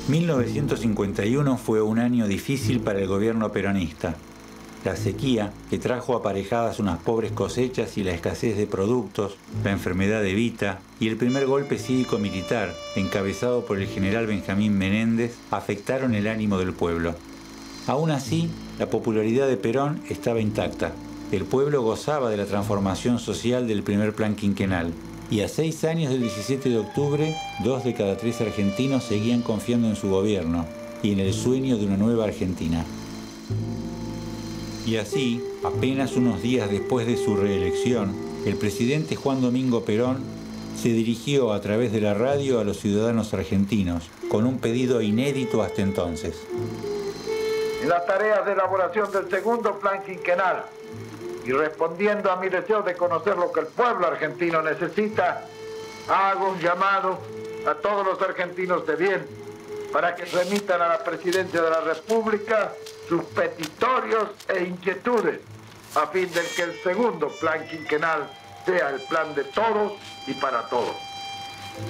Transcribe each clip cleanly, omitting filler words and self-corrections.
1951 fue un año difícil para el gobierno peronista. La sequía, que trajo aparejadas unas pobres cosechas y la escasez de productos, la enfermedad de Evita y el primer golpe cívico-militar, encabezado por el general Benjamín Menéndez, afectaron el ánimo del pueblo. Aún así, la popularidad de Perón estaba intacta. El pueblo gozaba de la transformación social del primer plan quinquenal. Y a 6 años del 17 de octubre, 2 de cada 3 argentinos seguían confiando en su gobierno y en el sueño de una nueva Argentina. Y así, apenas unos días después de su reelección, el presidente Juan Domingo Perón se dirigió a través de la radio a los ciudadanos argentinos con un pedido inédito hasta entonces. En las tareas de elaboración del segundo plan quinquenal y respondiendo a mi deseo de conocer lo que el pueblo argentino necesita, hago un llamado a todos los argentinos de bien para que remitan a la Presidencia de la República sus petitorios e inquietudes a fin de que el segundo plan quinquenal sea el plan de todos y para todos.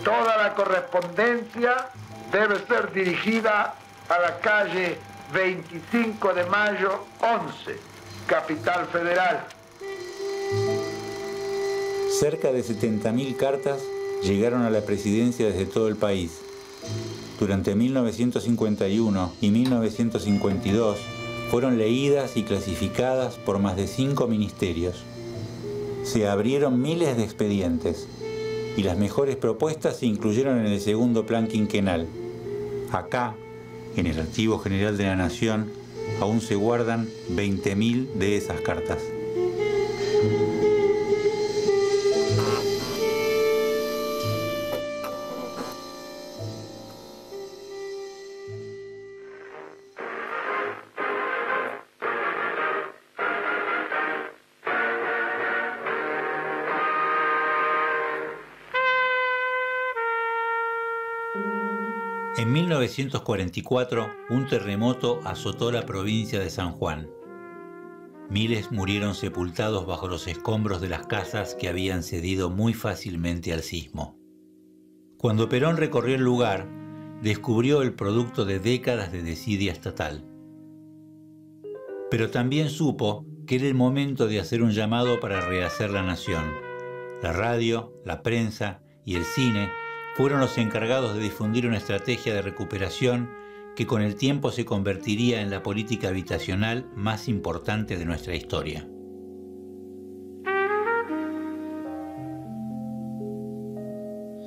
Toda la correspondencia debe ser dirigida a la calle 25 de Mayo 11, Capital Federal. Cerca de 70.000 cartas llegaron a la presidencia desde todo el país. Durante 1951 y 1952 fueron leídas y clasificadas por más de 5 ministerios. Se abrieron miles de expedientes y las mejores propuestas se incluyeron en el segundo plan quinquenal. Acá, en el Archivo General de la Nación, aún se guardan 20.000 de esas cartas. En 1944, un terremoto azotó la provincia de San Juan. Miles murieron sepultados bajo los escombros de las casas que habían cedido muy fácilmente al sismo. Cuando Perón recorrió el lugar, descubrió el producto de décadas de desidia estatal. Pero también supo que era el momento de hacer un llamado para rehacer la nación. La radio, la prensa y el cine fueron los encargados de difundir una estrategia de recuperación que con el tiempo se convertiría en la política habitacional más importante de nuestra historia.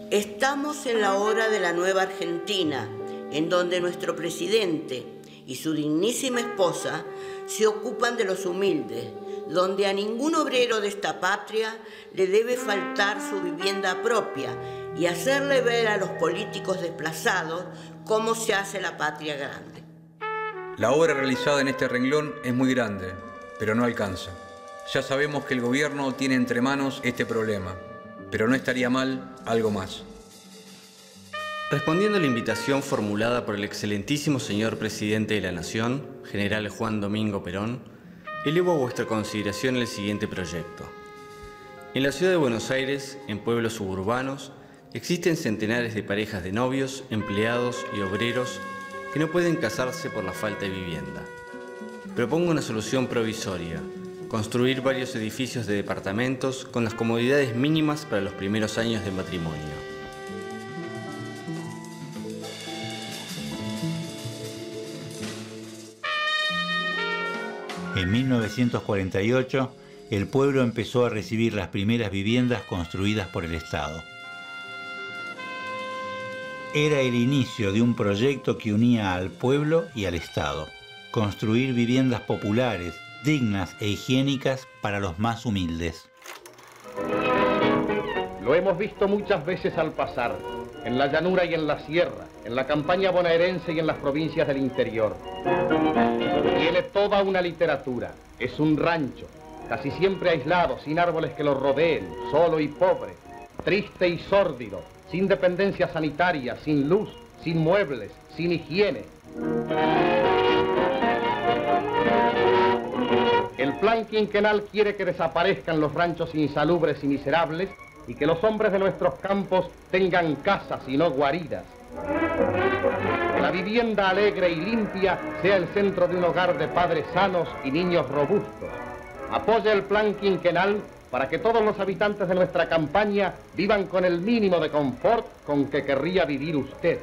Estamos en la hora de la nueva Argentina, en donde nuestro presidente y su dignísima esposa se ocupan de los humildes, donde a ningún obrero de esta patria le debe faltar su vivienda propia y hacerle ver a los políticos desplazados cómo se hace la patria grande. La obra realizada en este renglón es muy grande, pero no alcanza. Ya sabemos que el gobierno tiene entre manos este problema, pero no estaría mal algo más. Respondiendo a la invitación formulada por el excelentísimo señor presidente de la Nación, general Juan Domingo Perón, elevo a vuestra consideración el siguiente proyecto. En la ciudad de Buenos Aires, en pueblos suburbanos, existen centenares de parejas de novios, empleados y obreros que no pueden casarse por la falta de vivienda. Propongo una solución provisoria: construir varios edificios de departamentos con las comodidades mínimas para los primeros años de matrimonio. En 1948, el pueblo empezó a recibir las primeras viviendas construidas por el Estado. Era el inicio de un proyecto que unía al pueblo y al Estado: construir viviendas populares, dignas e higiénicas para los más humildes. Lo hemos visto muchas veces al pasar, en la llanura y en la sierra, en la campaña bonaerense y en las provincias del interior. Tiene toda una literatura, es un rancho, casi siempre aislado, sin árboles que lo rodeen, solo y pobre, triste y sórdido, sin dependencia sanitaria, sin luz, sin muebles, sin higiene. El plan quinquenal quiere que desaparezcan los ranchos insalubres y miserables y que los hombres de nuestros campos tengan casas y no guaridas. El la vivienda alegre y limpia sea el centro de un hogar de padres sanos y niños robustos. Apoya el plan quinquenal para que todos los habitantes de nuestra campaña vivan con el mínimo de confort con que querría vivir usted.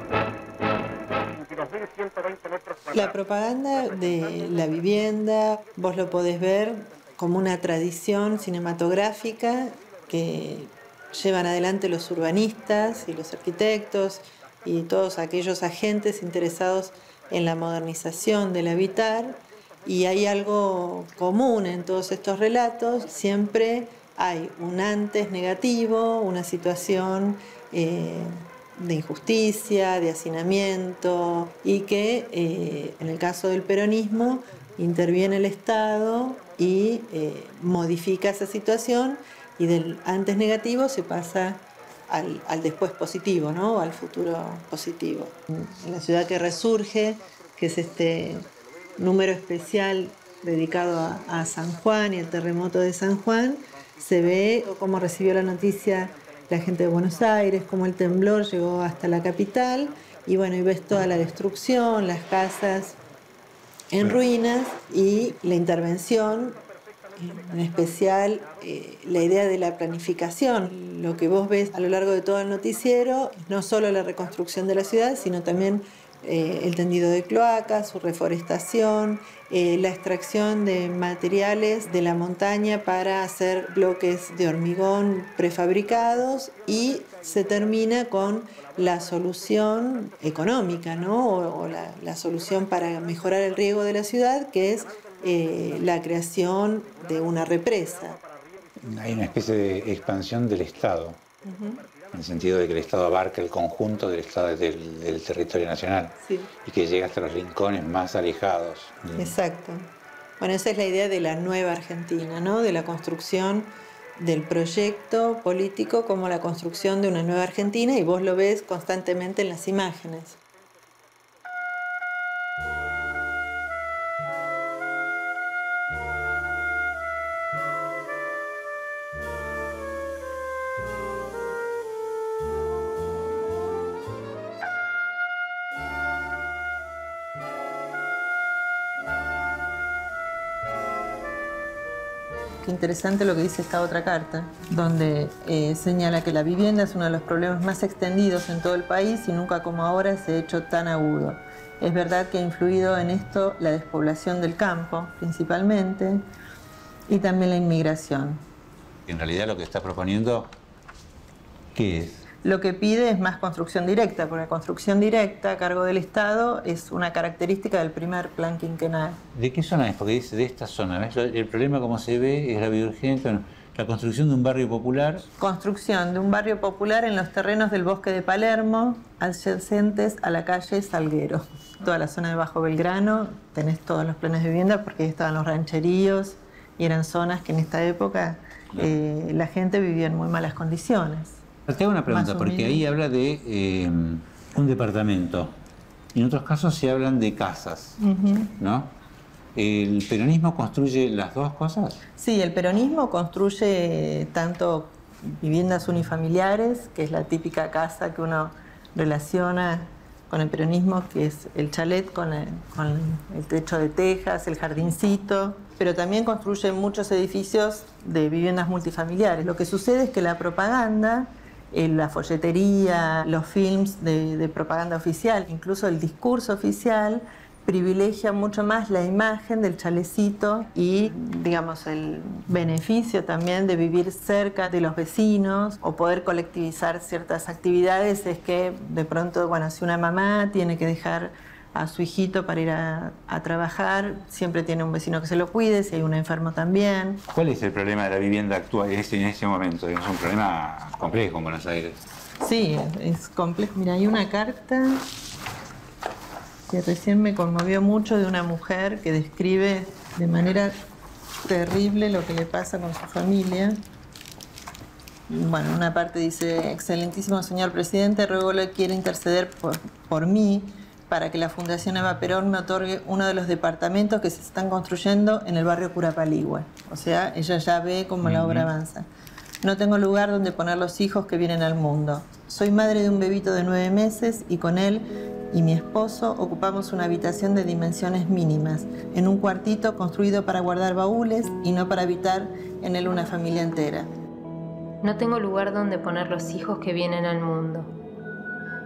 La propaganda de la vivienda, vos lo podés ver como una tradición cinematográfica que llevan adelante los urbanistas y los arquitectos y todos aquellos agentes interesados en la modernización del habitar, y hay algo común en todos estos relatos: siempre hay un antes negativo, una situación de injusticia, de hacinamiento, y que en el caso del peronismo interviene el Estado y modifica esa situación, y del antes negativo se pasa al después positivo, ¿no? Al futuro positivo. En la ciudad que resurge, que es este número especial dedicado a San Juan y al terremoto de San Juan, se ve cómo recibió la noticia la gente de Buenos Aires, cómo el temblor llegó hasta la capital, y bueno, y ves toda la destrucción, las casas en ruinas y la intervención, en especial la idea de la planificación. Lo que vos ves a lo largo de todo el noticiero es no solo la reconstrucción de la ciudad, sino también el tendido de cloacas, su reforestación, la extracción de materiales de la montaña para hacer bloques de hormigón prefabricados, y se termina con la solución económica, ¿no? o la solución para mejorar el riego de la ciudad, que es la creación de una represa. Hay una especie de expansión del Estado. En el sentido de que el Estado abarca el conjunto del Estado del territorio nacional, sí, y que llega hasta los rincones más alejados. Exacto. Bueno, esa es la idea de la nueva Argentina, ¿no? De la construcción del proyecto político como la construcción de una nueva Argentina, y vos lo ves constantemente en las imágenes. Qué interesante lo que dice esta otra carta, donde señala que la vivienda es uno de los problemas más extendidos en todo el país y nunca como ahora se ha hecho tan agudo. Es verdad que ha influido en esto la despoblación del campo, principalmente, y también la inmigración. En realidad lo que está proponiendo, ¿qué es? Lo que pide es más construcción directa, porque la construcción directa a cargo del Estado es una característica del primer plan quinquenal. ¿De qué zona es? Porque dice de esta zona. ¿Ves? El problema, como se ve, es la vida urgente. Bueno, la construcción de un barrio popular. Construcción de un barrio popular en los terrenos del Bosque de Palermo, adyacentes a la calle Salguero. Toda la zona de Bajo Belgrano, tenés todos los planes de vivienda, porque ahí estaban los rancheríos y eran zonas que en esta época la gente vivía en muy malas condiciones. Te hago una pregunta, porque ahí habla de un departamento, y en otros casos se hablan de casas, ¿no? ¿El peronismo construye las dos cosas? Sí, el peronismo construye tanto viviendas unifamiliares, que es la típica casa que uno relaciona con el peronismo, que es el chalet con el techo de tejas, el jardincito, pero también construye muchos edificios de viviendas multifamiliares. Lo que sucede es que la propaganda, la folletería, los films de propaganda oficial, incluso el discurso oficial, privilegia mucho más la imagen del chalecito y, digamos, el beneficio también de vivir cerca de los vecinos o poder colectivizar ciertas actividades. Es que de pronto, bueno, si una mamá tiene que dejar a su hijito para ir a trabajar, siempre tiene un vecino que se lo cuide, si hay un enfermo también. ¿Cuál es el problema de la vivienda actual en ese momento? Es un problema complejo en Buenos Aires. Sí, es complejo. Mira, hay una carta que recién me conmovió mucho, de una mujer que describe de manera terrible lo que le pasa con su familia. Bueno, en una parte dice: excelentísimo señor presidente, ruego le quiere interceder por mí para que la Fundación Eva Perón me otorgue uno de los departamentos que se están construyendo en el barrio Curapaligüe. O sea, ella ya ve cómo la obra avanza. No tengo lugar donde poner los hijos que vienen al mundo. Soy madre de un bebito de 9 meses y con él y mi esposo ocupamos una habitación de dimensiones mínimas, en un cuartito construido para guardar baúles y no para habitar en él una familia entera. No tengo lugar donde poner los hijos que vienen al mundo.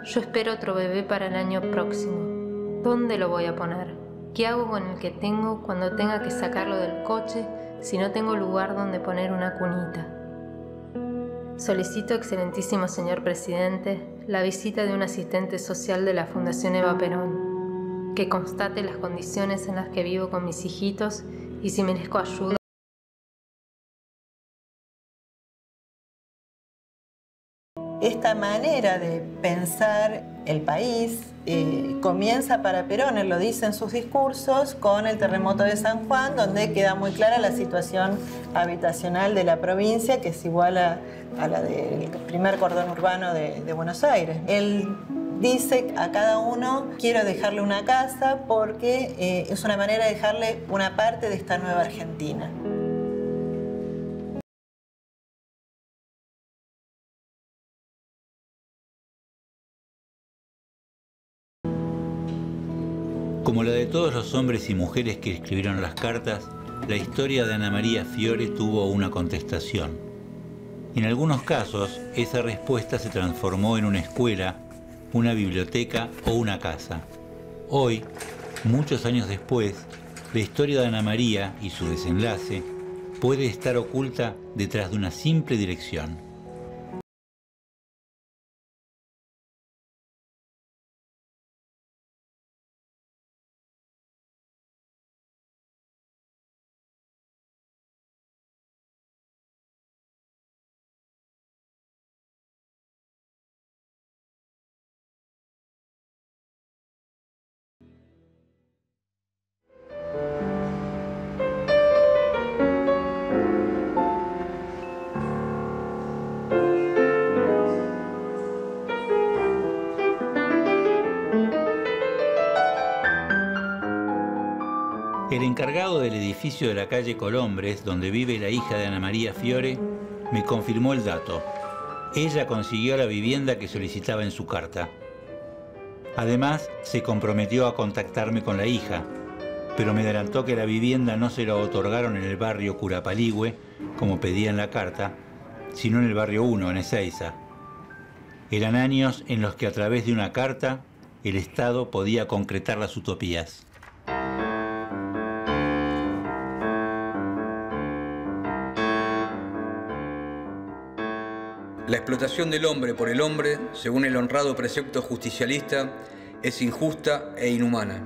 Yo espero otro bebé para el año próximo. ¿Dónde lo voy a poner? ¿Qué hago con el que tengo cuando tenga que sacarlo del coche si no tengo lugar donde poner una cunita? Solicito, excelentísimo señor presidente, la visita de un asistente social de la Fundación Eva Perón, que constate las condiciones en las que vivo con mis hijitos y si merezco ayuda. Esta manera de pensar el país comienza para Perón, él lo dice en sus discursos, con el terremoto de San Juan, donde queda muy clara la situación habitacional de la provincia, que es igual a la del primer cordón urbano de Buenos Aires. Él dice a cada uno, quiero dejarle una casa porque es una manera de dejarle una parte de esta nueva Argentina. Como la de todos los hombres y mujeres que escribieron las cartas, la historia de Ana María Fiore tuvo una contestación. En algunos casos, esa respuesta se transformó en una escuela, una biblioteca o una casa. Hoy, muchos años después, la historia de Ana María y su desenlace puede estar oculta detrás de una simple dirección. El encargado del edificio de la calle Colombres, donde vive la hija de Ana María Fiore, me confirmó el dato. Ella consiguió la vivienda que solicitaba en su carta. Además, se comprometió a contactarme con la hija, pero me adelantó que la vivienda no se la otorgaron en el barrio Curapaligüe, como pedía en la carta, sino en el barrio 1, en Ezeiza. Eran años en los que a través de una carta el Estado podía concretar las utopías. La explotación del hombre por el hombre, según el honrado precepto justicialista, es injusta e inhumana.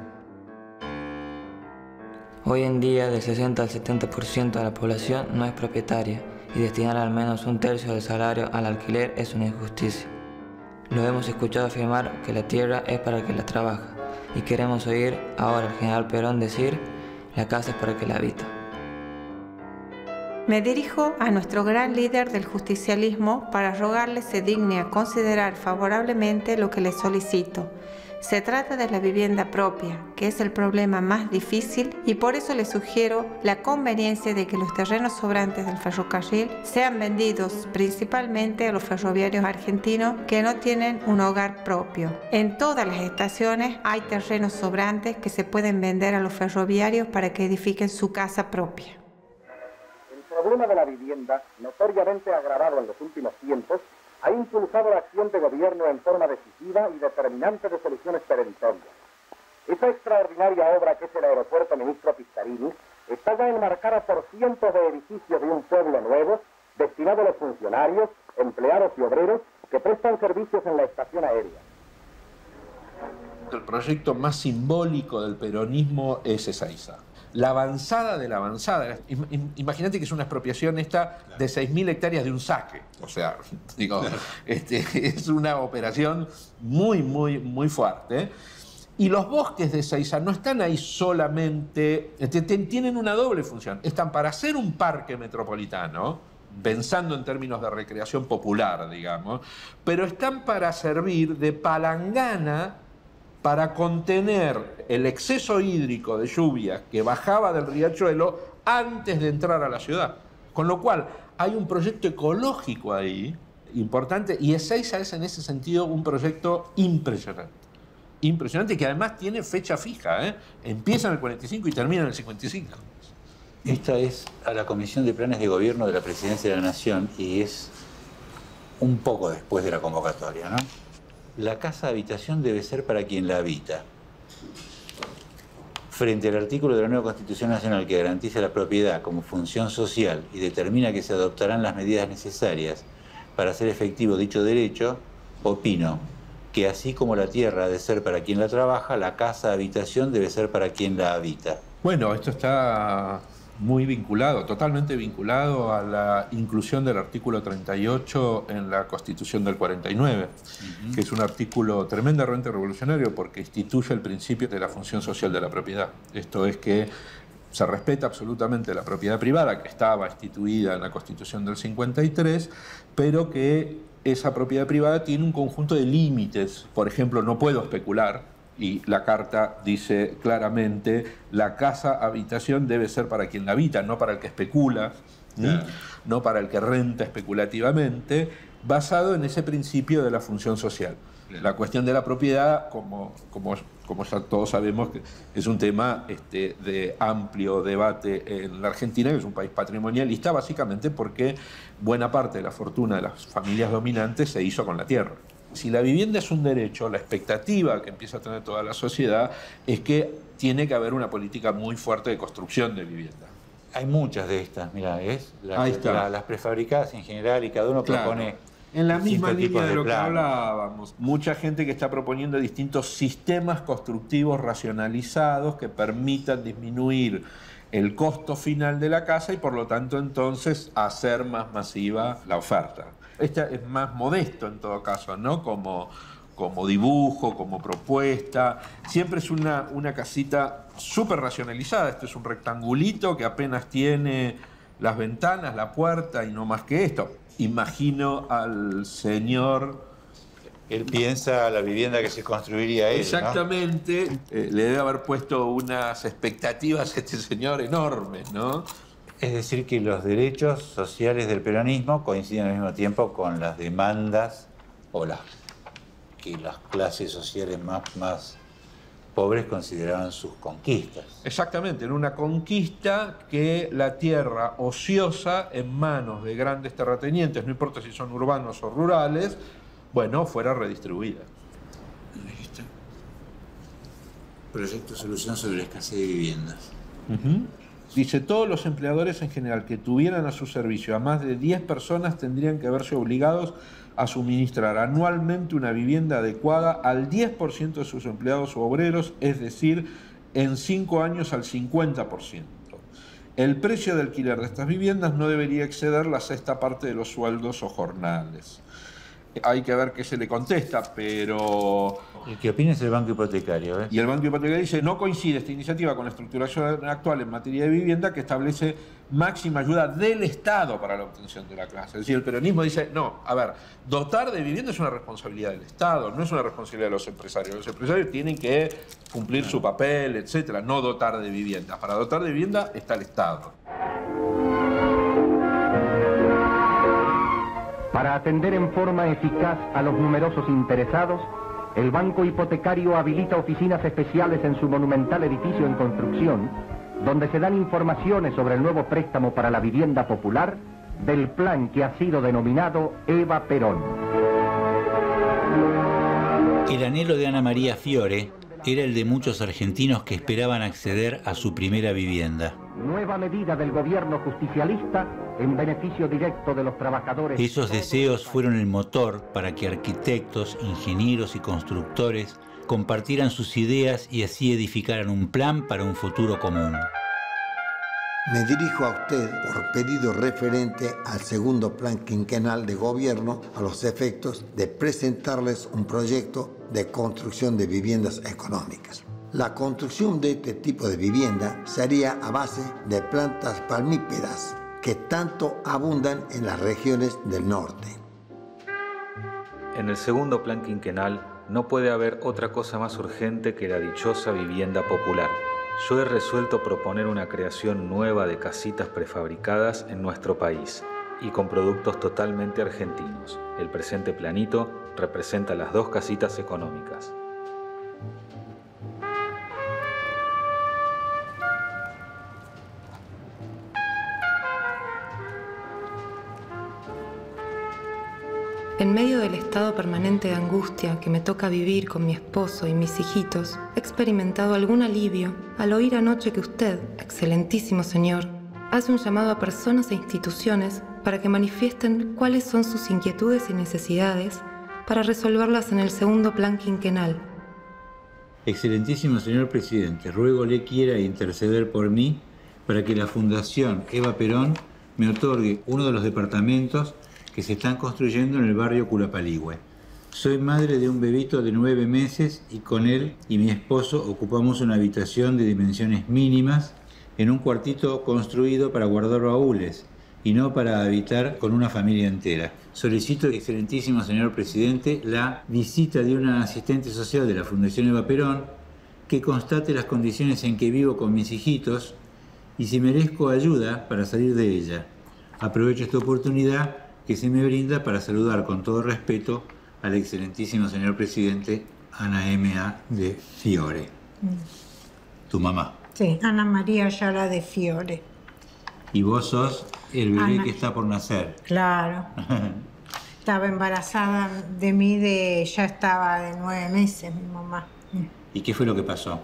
Hoy en día, del 60 al 70% de la población no es propietaria y destinar al menos un tercio del salario al alquiler es una injusticia. Lo hemos escuchado afirmar que la tierra es para el que la trabaja y queremos oír ahora al general Perón decir, la casa es para el que la habita. Me dirijo a nuestro gran líder del justicialismo para rogarle se digne a considerar favorablemente lo que le solicito. Se trata de la vivienda propia, que es el problema más difícil, y por eso le sugiero la conveniencia de que los terrenos sobrantes del ferrocarril sean vendidos principalmente a los ferroviarios argentinos que no tienen un hogar propio. En todas las estaciones hay terrenos sobrantes que se pueden vender a los ferroviarios para que edifiquen su casa propia. El problema de la vivienda, notoriamente agravado en los últimos tiempos, ha impulsado la acción de gobierno en forma decisiva y determinante de soluciones perentorias. Esa extraordinaria obra que es el aeropuerto Ministro Pistarini está ya enmarcada por cientos de edificios de un pueblo nuevo, destinado a los funcionarios, empleados y obreros que prestan servicios en la estación aérea. El proyecto más simbólico del peronismo es Ezeiza. La avanzada de la avanzada. Imagínate que es una expropiación esta de 6.000 hectáreas de un saque. O sea, digo, es una operación muy fuerte. Y los bosques de Ezeiza no están ahí solamente, tienen una doble función. Están para hacer un parque metropolitano, pensando en términos de recreación popular, digamos, pero están para servir de palangana para contener el exceso hídrico de lluvia que bajaba del riachuelo antes de entrar a la ciudad. Con lo cual, hay un proyecto ecológico ahí importante y Ezeiza es en ese sentido un proyecto impresionante. impresionante que además tiene fecha fija, ¿eh? Empieza en el 45 y termina en el 55. Esta es a la Comisión de Planes de Gobierno de la Presidencia de la Nación y es un poco después de la convocatoria, ¿no? La casa habitación debe ser para quien la habita. Frente al artículo de la nueva Constitución Nacional que garantiza la propiedad como función social y determina que se adoptarán las medidas necesarias para hacer efectivo dicho derecho, opino que así como la tierra ha de ser para quien la trabaja, la casa habitación debe ser para quien la habita. Bueno, esto está muy vinculado, totalmente vinculado a la inclusión del artículo 38 en la Constitución del 49, que es un artículo tremendamente revolucionario porque instituye el principio de la función social de la propiedad. Esto es que se respeta absolutamente la propiedad privada que estaba instituida en la Constitución del 53, pero que esa propiedad privada tiene un conjunto de límites. Por ejemplo, no puedo especular. Y la Carta dice claramente, la casa habitación debe ser para quien la habita, no para el que especula, no para el que renta especulativamente, basado en ese principio de la función social. La cuestión de la propiedad, como ya todos sabemos, que es un tema de amplio debate en la Argentina, que es un país patrimonialista, básicamente porque buena parte de la fortuna de las familias dominantes se hizo con la tierra. Si la vivienda es un derecho, la expectativa que empieza a tener toda la sociedad es que tiene que haber una política muy fuerte de construcción de vivienda. Hay muchas de estas, mira, las prefabricadas en general y cada uno propone... En la misma línea de lo que hablábamos, mucha gente que está proponiendo distintos sistemas constructivos racionalizados que permitan disminuir el costo final de la casa y por lo tanto entonces hacer más masiva la oferta. Esta es más modesto en todo caso, ¿no? Como dibujo, como propuesta. Siempre es una casita súper racionalizada. Este es un rectangulito que apenas tiene las ventanas, la puerta y no más que esto. Imagino al señor... Él piensa la vivienda que se construiría él, exactamente, ¿no? Le debe haber puesto unas expectativas a este señor enormes, ¿no? Es decir, que los derechos sociales del peronismo coinciden al mismo tiempo con las demandas o que las clases sociales más pobres consideraban sus conquistas. Exactamente, en una conquista que la tierra ociosa en manos de grandes terratenientes, no importa si son urbanos o rurales, bueno, fuera redistribuida. Aquí está. Proyecto de solución sobre la escasez de viviendas. Dice, todos los empleadores en general que tuvieran a su servicio a más de 10 personas tendrían que verse obligados a suministrar anualmente una vivienda adecuada al 10% de sus empleados o obreros, es decir, en 5 años al 50%. El precio de alquiler de estas viviendas no debería exceder la sexta parte de los sueldos o jornales. Hay que ver qué se le contesta, pero... ¿Y qué opina es el Banco Hipotecario? Y el Banco Hipotecario dice, no coincide esta iniciativa con la estructuración actual en materia de vivienda que establece máxima ayuda del Estado para la obtención de la clase. Es decir, el peronismo dice, no, a ver, dotar de vivienda es una responsabilidad del Estado, no es una responsabilidad de los empresarios. Los empresarios tienen que cumplir su papel, etcétera, no dotar de vivienda. Para dotar de vivienda está el Estado. Para atender en forma eficaz a los numerosos interesados, el Banco Hipotecario habilita oficinas especiales en su monumental edificio en construcción, donde se dan informaciones sobre el nuevo préstamo para la vivienda popular del plan que ha sido denominado Eva Perón. El anhelo de Ana María Fiore era el de muchos argentinos que esperaban acceder a su primera vivienda. Nueva medida del gobierno justicialista en beneficio directo de los trabajadores. Esos deseos fueron el motor para que arquitectos, ingenieros y constructores compartieran sus ideas y así edificaran un plan para un futuro común. Me dirijo a usted por pedido referente al segundo plan quinquenal de gobierno a los efectos de presentarles un proyecto de construcción de viviendas económicas. La construcción de este tipo de vivienda sería a base de plantas palmípedas que tanto abundan en las regiones del norte. En el segundo plan quinquenal no puede haber otra cosa más urgente que la dichosa vivienda popular. Yo he resuelto proponer una creación nueva de casitas prefabricadas en nuestro país y con productos totalmente argentinos. El presente planito representa las dos casitas económicas. En medio del estado permanente de angustia que me toca vivir con mi esposo y mis hijitos, he experimentado algún alivio al oír anoche que usted, excelentísimo señor, hace un llamado a personas e instituciones para que manifiesten cuáles son sus inquietudes y necesidades para resolverlas en el segundo plan quinquenal. Excelentísimo señor presidente, ruego le quiera interceder por mí para que la Fundación Eva Perón me otorgue uno de los departamentos que se están construyendo en el barrio Curapaligüe. Soy madre de un bebito de 9 meses y con él y mi esposo ocupamos una habitación de dimensiones mínimas en un cuartito construido para guardar baúles y no para habitar con una familia entera. Solicito, excelentísimo señor presidente, la visita de una asistente social de la Fundación Eva Perón que constate las condiciones en que vivo con mis hijitos y si merezco ayuda para salir de ella. Aprovecho esta oportunidad que se me brinda para saludar con todo respeto al excelentísimo señor presidente Ana M.A. de Fiore. Tu mamá. Sí, Ana María Ayala de Fiore. Y vos sos el bebé Ana. que está por nacer. Claro. Estaba embarazada de mí, ya estaba de 9 meses mi mamá. ¿Y qué fue lo que pasó?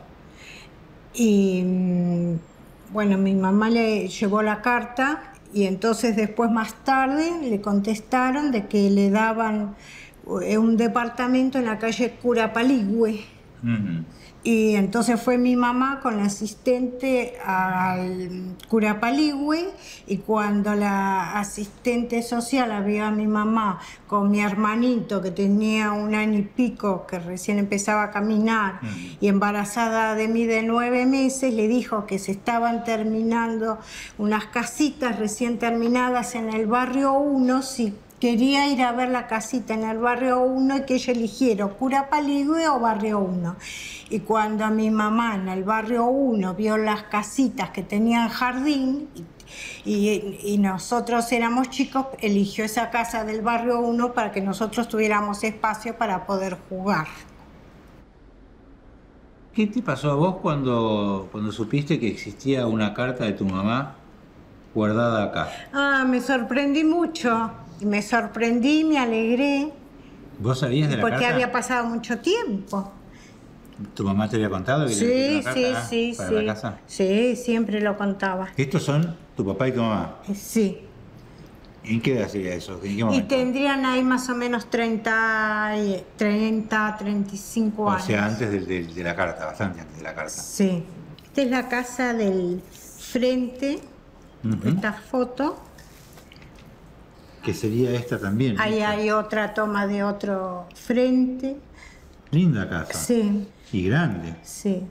Y bueno, mi mamá le llevó la carta y entonces después más tarde le contestaron de que le daban un departamento en la calle Curapaligüe. Y entonces fue mi mamá con la asistente al Curapaligüe y cuando la asistente social vio a mi mamá con mi hermanito que tenía 1 año y pico, que recién empezaba a caminar y embarazada de mí de 9 meses, le dijo que se estaban terminando unas casitas recién terminadas en el barrio 1, si quería ir a ver la casita en el barrio 1 y que ella eligiera Curapaligüe o barrio 1. Y cuando mi mamá en el barrio 1 vio las casitas que tenían jardín y nosotros éramos chicos, eligió esa casa del barrio 1 para que nosotros tuviéramos espacio para poder jugar. ¿Qué te pasó a vos cuando supiste que existía una carta de tu mamá guardada acá? Me sorprendí mucho. Me sorprendí, me alegré. ¿Vos sabías de la porque carta? había pasado mucho tiempo. ¿Tu mamá te había contado que le una carta para la casa? Sí, siempre lo contaba. ¿Estos son tu papá y tu mamá? Sí. ¿En qué edad sería eso? ¿En qué Y momento? tendrían ahí más o menos 30, 35 años. O sea, antes de la carta, bastante antes de la carta. Sí. Esta es la casa del frente, esta foto. Que sería esta también. Ahí hay otra toma de otro frente. Linda casa. Sí. Y grande. Sí.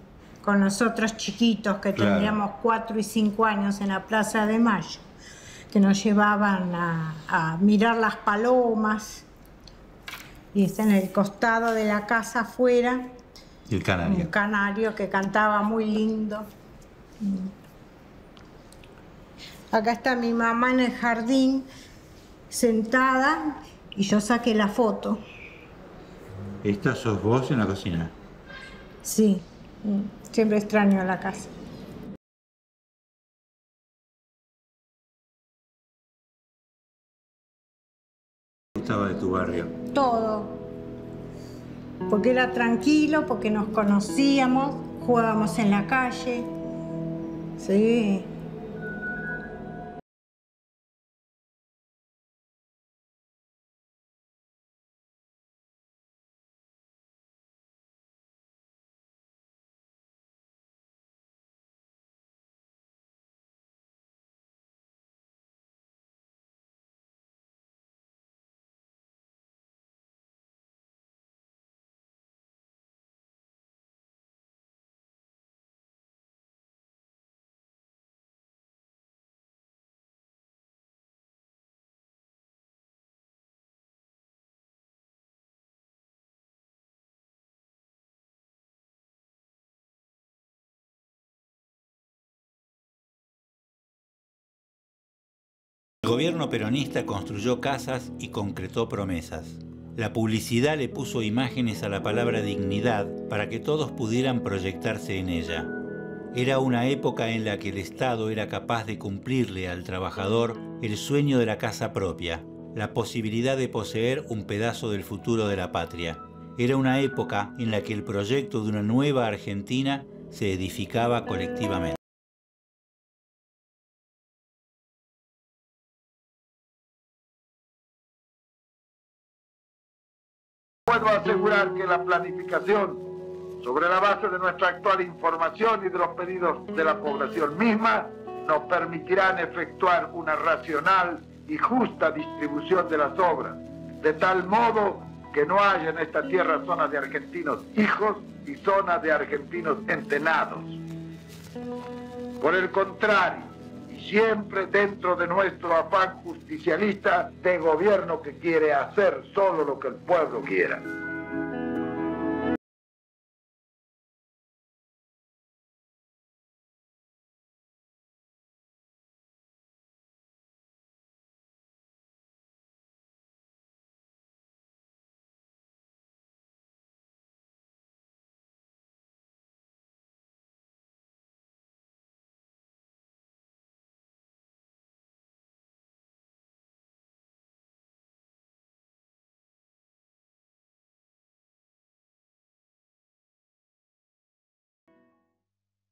Con nosotros chiquitos que Claro. tendríamos 4 y 5 años en la Plaza de Mayo, que nos llevaban a mirar las palomas. Y está en el costado de la casa afuera. El canario. Un canario que cantaba muy lindo. Acá está mi mamá en el jardín, sentada, y yo saqué la foto. ¿Esta sos vos en la cocina? Sí, siempre extraño la casa. ¿Qué gustaba de tu barrio? Todo. Porque era tranquilo, porque nos conocíamos, jugábamos en la calle. Sí. El gobierno peronista construyó casas y concretó promesas. La publicidad le puso imágenes a la palabra dignidad para que todos pudieran proyectarse en ella. Era una época en la que el Estado era capaz de cumplirle al trabajador el sueño de la casa propia, la posibilidad de poseer un pedazo del futuro de la patria. Era una época en la que el proyecto de una nueva Argentina se edificaba colectivamente. Puedo asegurar que la planificación, sobre la base de nuestra actual información y de los pedidos de la población misma, nos permitirán efectuar una racional y justa distribución de las obras, de tal modo que no haya en esta tierra zonas de argentinos hijos y zonas de argentinos entenados. Por el contrario, y siempre dentro de nuestro afán justicialista de gobierno que quiere hacer solo lo que el pueblo quiera.